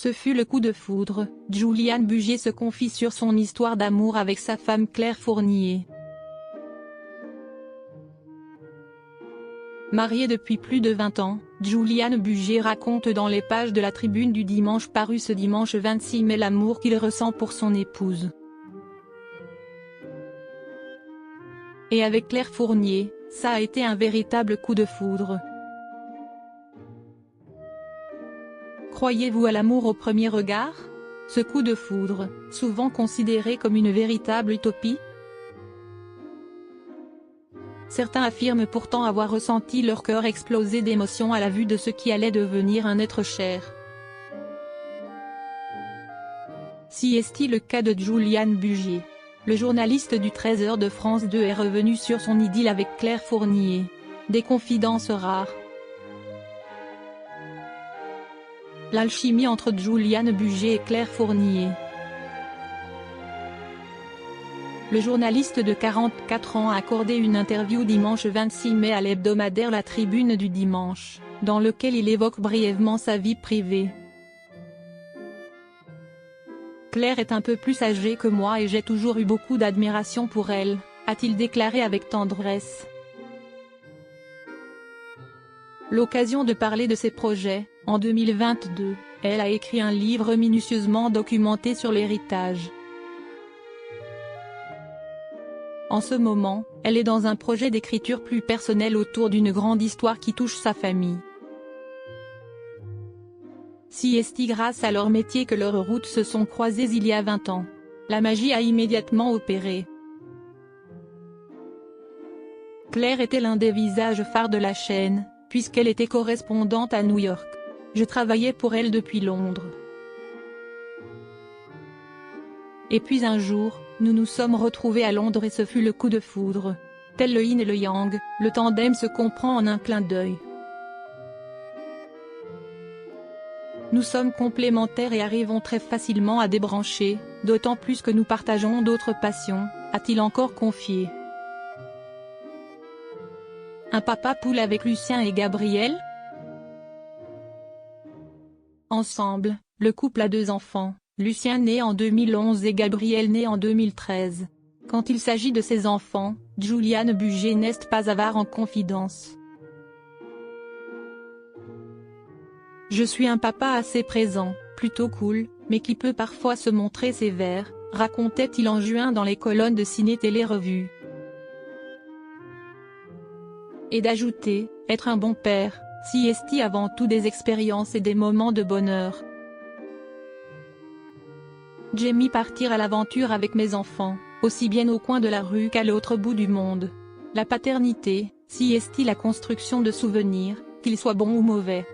Ce fut le coup de foudre. Juliane Bugier se confie sur son histoire d'amour avec sa femme Claire Fournier. Mariée depuis plus de 20 ans, Juliane Bugier raconte dans les pages de la Tribune du Dimanche paru ce dimanche 26 mai l'amour qu'il ressent pour son épouse. Et avec Claire Fournier, ça a été un véritable coup de foudre. Croyez-vous à l'amour au premier regard? Ce coup de foudre, souvent considéré comme une véritable utopie? Certains affirment pourtant avoir ressenti leur cœur exploser d'émotion à la vue de ce qui allait devenir un être cher. Si est-il le cas de Juliane Bugier? Le journaliste du 13h de France 2 est revenu sur son idylle avec Claire Fournier. Des confidences rares. L'alchimie entre Juliane Bugier et Claire Fournier. Le journaliste de 44 ans a accordé une interview dimanche 26 mai à l'hebdomadaire La Tribune du Dimanche, dans lequel il évoque brièvement sa vie privée. Claire est un peu plus âgée que moi et j'ai toujours eu beaucoup d'admiration pour elle, a-t-il déclaré avec tendresse. L'occasion de parler de ses projets. En 2022, elle a écrit un livre minutieusement documenté sur l'héritage. En ce moment, elle est dans un projet d'écriture plus personnel autour d'une grande histoire qui touche sa famille. Si est grâce à leur métier que leurs routes se sont croisées il y a 20 ans. La magie a immédiatement opéré. Claire était l'un des visages phares de la chaîne, puisqu'elle était correspondante à New York. Je travaillais pour elle depuis Londres. Et puis un jour, nous nous sommes retrouvés à Londres et ce fut le coup de foudre. Tel le yin et le yang, le tandem se comprend en un clin d'œil. Nous sommes complémentaires et arrivons très facilement à débrancher, d'autant plus que nous partageons d'autres passions, a-t-il encore confié. Un papa poule avec Lucien et Gabriel? Ensemble, le couple a 2 enfants, Lucien né en 2011 et Gabriel né en 2013. Quand il s'agit de ses enfants, Juliane Bugier n'est pas avare en confidence. Je suis un papa assez présent, plutôt cool, mais qui peut parfois se montrer sévère, racontait-il en juin dans les colonnes de Ciné Télé Revue. Et d'ajouter, être un bon père, si est avant tout des expériences et des moments de bonheur. J'aime partir à l'aventure avec mes enfants, aussi bien au coin de la rue qu'à l'autre bout du monde. La paternité, si est la construction de souvenirs, qu'ils soient bons ou mauvais.